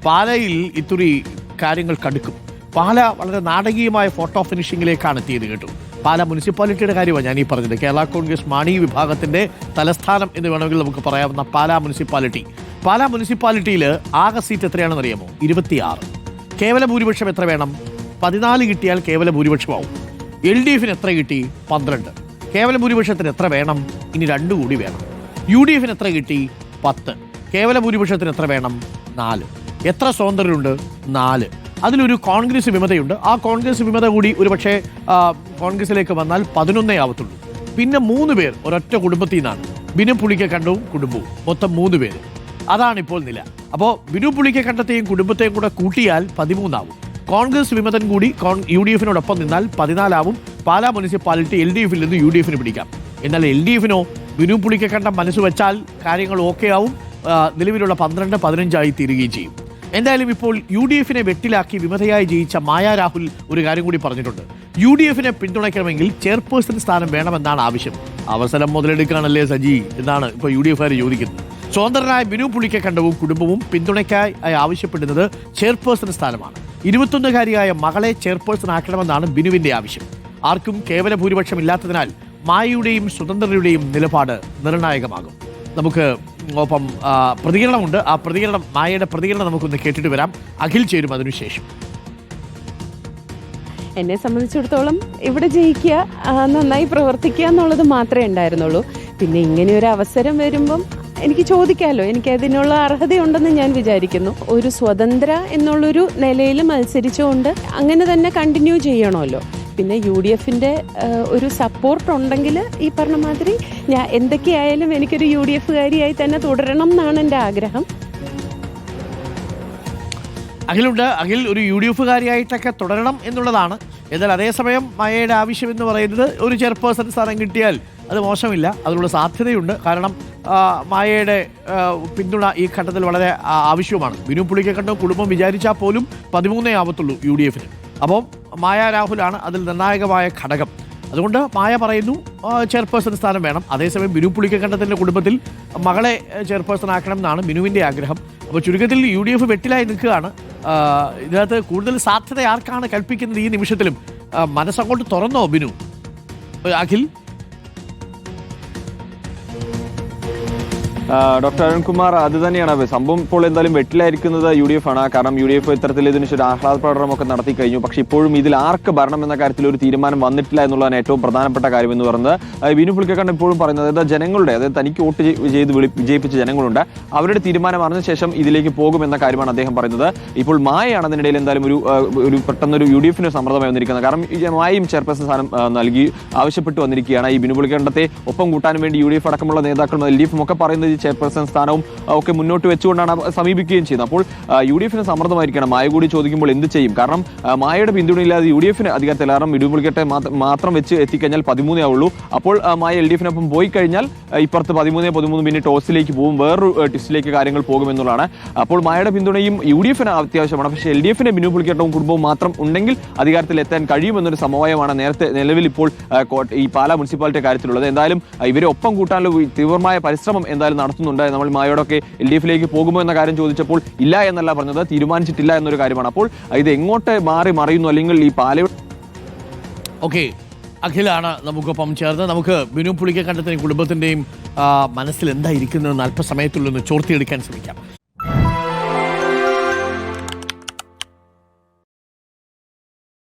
പാലയിൽ ഇത്തിരി കാര്യങ്ങൾ കടുക്കും. പാല വളരെ നാടകീയമായ ഫോട്ടോ ഫിനിഷിങ്ങിലേക്കാണ് എത്തിയത് കേട്ടു. പാല മുനിസിപ്പാലിറ്റിയുടെ കാര്യമാണ് ഞാൻ ഈ പറഞ്ഞത്. കേരള കോൺഗ്രസ് മാണി വിഭാഗത്തിന്റെ തലസ്ഥാനം എന്ന് വേണമെങ്കിൽ നമുക്ക് പറയാവുന്ന പാലാ മുനിസിപ്പാലിറ്റിയിൽ ആകെ സീറ്റ് എത്രയാണെന്ന് അറിയാമോ? 26. കേവല ഭൂരിപക്ഷം എത്ര വേണം? 14 കിട്ടിയാൽ കേവല ഭൂരിപക്ഷമാവും. LDF എത്ര കിട്ടി? 12. കേവല ഭൂരിപക്ഷത്തിന് എത്ര വേണം? ഇനി 2 കൂടി വേണം. UDF എത്ര കിട്ടി? 10. കേവല ഭൂരിപക്ഷത്തിന് എത്ര വേണം? 4. എത്ര സ്വതന്ത്രരുണ്ട്? 4. അതിലൊരു കോൺഗ്രസ് വിമതയുണ്ട്. ആ കോൺഗ്രസ് വിമത കൂടി ഒരു പക്ഷേ കോൺഗ്രസിലേക്ക് വന്നാൽ 11 ആവത്തുള്ളൂ. പിന്നെ 3 പേർ ഒരൊറ്റ കുടുംബത്തിൽ നിന്നാണ്. ബിനു പുളിക്കക്കണ്ടവും കുടുംബവും, മൊത്തം 3 പേര്. അതാണിപ്പോൾ നില. അപ്പോൾ ബിനു പുളിക്കക്കണ്ടത്തെയും കുടുംബത്തെയും കൂടെ കൂട്ടിയാൽ 13 ആവും. കോൺഗ്രസ് വിമതൻ കൂടി UDFിനോടൊപ്പം നിന്നാൽ 14 ആവും. പാലാ മുനിസിപ്പാലിറ്റി LDFിൽ നിന്ന് UDFിന് പിടിക്കാം. എന്നാൽ LDFിനോ ബിനു പുളിക്കക്കണ്ടം മനസ്സ് വെച്ചാൽ കാര്യങ്ങൾ ഓക്കെ ആവും. നിലവിലുള്ള 12-15 ആയി തീരുകയും ചെയ്യും. എന്തായാലും ഇപ്പോൾ UDFിനെ വെട്ടിലാക്കി വിമതയായി ജയിച്ച മായ രാഹുൽ ഒരു കാര്യം കൂടി പറഞ്ഞിട്ടുണ്ട്. UDFിനെ പിന്തുണയ്ക്കണമെങ്കിൽ ചെയർപേഴ്സൺ സ്ഥാനം വേണമെന്നാണ് ആവശ്യം. അവസരം മുതലെടുക്കുകയാണല്ലേ സജി എന്നാണ് ഇപ്പോൾ UDFുകാർ ചോദിക്കുന്നത്. സ്വതന്ത്രനായ ബിനു പുളിക്കക്കണ്ടവും കുടുംബവും പിന്തുണയ്ക്കായി ആവശ്യപ്പെടുന്നത് ചെയർപേഴ്സൺ സ്ഥാനമാണ്. 21-കാരിയായ മകളെ ചെയർപേഴ്സൺ ആക്കണമെന്നാണ് ബിനുവിന്റെ ആവശ്യം. ആർക്കും കേവല ഭൂരിപക്ഷം ഇല്ലാത്തതിനാൽ മായയുടെയും സ്വതന്ത്രരുടെയും നിലപാട് നിർണായകമാകും. നമുക്ക് ഒപ്പം പ്രതികരണമുണ്ട്. ആ പ്രതികരണം, മായയുടെ പ്രതികരണം നമുക്കൊന്ന് കേട്ടിട്ട് വരാം. അഖിൽ ചേരും അതിനുശേഷം. എന്നെ സംബന്ധിച്ചിടത്തോളം ഇവിടെ ജയിക്കുക, നന്നായി പ്രവർത്തിക്കുക എന്നുള്ളത് മാത്രമേ ഉണ്ടായിരുന്നുള്ളൂ. പിന്നെ ഇങ്ങനെ ഒരു അവസരം വരുമ്പം എനിക്ക് ചോദിക്കാമല്ലോ, എനിക്ക് അതിനുള്ള അർഹതയുണ്ടെന്ന് ഞാൻ വിചാരിക്കുന്നു. ഒരു സ്വതന്ത്ര എന്നുള്ളൊരു നിലയിൽ മത്സരിച്ചുകൊണ്ട് അങ്ങനെ തന്നെ കണ്ടിന്യൂ ചെയ്യണമല്ലോ. പിന്നെ UDFിൻ്റെ ഒരു സപ്പോർട്ട് ഉണ്ടെങ്കിൽ ഈ പറഞ്ഞ മാതിരി ഞാൻ എന്തൊക്കെയായാലും എനിക്കൊരു UDFുകാരിയായി തന്നെ തുടരണം എന്നാണ് എൻ്റെ ആഗ്രഹം. അഖിലുണ്ട്. അഖിൽ ഒരു UDFുകാരിയായിട്ടൊക്കെ തുടരണം എന്നുള്ളതാണ്. എന്നാൽ അതേസമയം മായയുടെ ആവശ്യം എന്ന് പറയുന്നത് ഒരു ചെയർപേഴ്സൺ സ്ഥാനം കിട്ടിയാൽ അത് മോശമില്ല, അതിനുള്ള സാധ്യതയുണ്ട്. കാരണം മായയുടെ പിന്തുണ ഈ ഘട്ടത്തിൽ വളരെ ആവശ്യവുമാണ്. ബിനു പുളിക്കക്കണ്ടവും കുടുംബം വിചാരിച്ചാൽ പോലും 13 ആവത്തുള്ളൂ UDFിന്. അപ്പോൾ മായ രാഹുലാണ് അതിൽ നിർണായകമായ ഘടകം. അതുകൊണ്ട് മായ പറയുന്നു ചെയർപേഴ്സൺ സ്ഥാനം വേണം. അതേസമയം ബിനു പുളിക്കക്കണ്ടത്തിൻ്റെ കുടുംബത്തിൽ മകളെ ചെയർപേഴ്സൺ ആക്കണം എന്നാണ് ബിനുവിൻ്റെ ആഗ്രഹം. അപ്പോൾ ചുരുക്കത്തിൽ UDF വെട്ടിലായി നിൽക്കുകയാണ്. ഇതിനകത്ത് കൂടുതൽ സാധ്യത ആർക്കാണ് കൽപ്പിക്കുന്നത് ഈ നിമിഷത്തിലും? മനസ്സങ്ങോട്ട് തുറന്നോ ബിനു? അഖിൽ? ഡോക്ടർ അരുൺകുമാർ, അത് തന്നെയാണ് സംഭവം. ഇപ്പോൾ എന്തായാലും വെട്ടിലായിരിക്കുന്നത് UDF ആണ്. കാരണം UDF ഇത്തരത്തിൽ ഇതിന് ഒരു ആഹ്ലാദ പ്രകടനമൊക്കെ നടത്തി കഴിഞ്ഞു. പക്ഷേ ഇപ്പോഴും ഇതിൽ ആർക്ക് ഭരണം എന്ന കാര്യത്തിൽ ഒരു തീരുമാനം വന്നിട്ടില്ല എന്നുള്ളതാണ് ഏറ്റവും പ്രധാനപ്പെട്ട കാര്യം എന്ന് പറയുന്നത്. ബിനു പുളിക്കക്കണ്ടം ഇപ്പോഴും പറയുന്നത്, അതായത് ജനങ്ങളുടെ, അതായത് തനിക്ക് വോട്ട് ചെയ്ത് വിജയിപ്പിച്ച ജനങ്ങളുണ്ട്, അവരുടെ തീരുമാനം അറിഞ്ഞ ശേഷം ഇതിലേക്ക് പോകുമെന്ന കാര്യമാണ് അദ്ദേഹം പറയുന്നത്. ഇപ്പോൾ മായയാണ് അതിനിടയിൽ എന്തായാലും ഒരു പെട്ടെന്നൊരു UDFിന് സമ്മർദ്ദമായി വന്നിരിക്കുന്നത്. കാരണം മായയും ചെയർപേഴ്സൺ സ്ഥാനം നൽകി ആവശ്യപ്പെട്ടു വന്നിരിക്കുകയാണ്. ഈ ബിനു പുളിക്കണ്ടത്തെ ഒപ്പം കൂട്ടാൻ വേണ്ടി UDF അടക്കമുള്ള നേതാക്കളും LDFും ഒക്കെ പറയുന്നത് ചെയർപേഴ്സൺ സ്ഥാനവും ഒക്കെ മുന്നോട്ട് വെച്ചുകൊണ്ടാണ് സമീപിക്കുകയും ചെയ്യുന്നത്. അപ്പോൾ UDFിന് സമ്മർദ്ദമായിരിക്കണം. മായ കൂടി ചോദിക്കുമ്പോൾ എന്ത് ചെയ്യും? കാരണം മായയുടെ പിന്തുണയില്ലാതെ UDFിന് അധികാരത്തിൽ, കാരണം ബിനു പുളിക്കട്ടെ മാത്രം വെച്ച് എത്തിക്കഴിഞ്ഞാൽ 13 ആവുള്ളൂ. അപ്പോൾ മായ LDFിനൊപ്പം പോയി കഴിഞ്ഞാൽ ഇപ്പുറത്ത് 13 പിന്നെ ടോസിലേക്ക് പോകും, വേറൊരു ടിസ്റ്റിലേക്ക് കാര്യങ്ങൾ പോകുമെന്നുള്ളതാണ്. അപ്പോൾ മായയുടെ പിന്തുണയും UDFിന് അത്യാവശ്യമാണ്. പക്ഷേ LDFിന് ബിനു പുളിക്കട്ടവും കുടുംബവും മാത്രം ഉണ്ടെങ്കിൽ അധികാരത്തിൽ എത്താൻ കഴിയുമെന്നൊരു സമവായമാണ് നിലവിൽ ഇപ്പോൾ ഈ പാലാ മുനിസിപ്പാലിറ്റി കാര്യത്തിലുള്ളത്. എന്തായാലും ഇവരെ ഒപ്പം കൂട്ടാനുള്ള തീവ്രമായ പരിശ്രമം എന്തായാലും നടത്തുന്നുണ്ട്. നമ്മൾ മായയോടൊക്കെ LDFിലേക്ക് പോകുമോ എന്ന കാര്യം ചോദിച്ചപ്പോൾ ഇല്ല എന്നല്ല പറഞ്ഞത്, തീരുമാനിച്ചിട്ടില്ല എന്നൊരു കാര്യമാണ്. അപ്പോൾ ഇത് എങ്ങോട്ട് മാറി മറിയുന്നു, അല്ലെങ്കിൽ ഈ പാലയുടെ ഓക്കെ, അഖിലാണ് നമുക്കൊപ്പം ചേർന്ന്. നമുക്ക് ബിനു പുളിക്കക്കണ്ടത്തിൻ്റെയും കുടുംബത്തിൻ്റെയും മനസ്സിൽ എന്താ ഇരിക്കുന്നതെന്ന് അല്പസമയത്തുള്ളൊന്ന് ചോർത്തിയെടുക്കാൻ ശ്രമിക്കാം.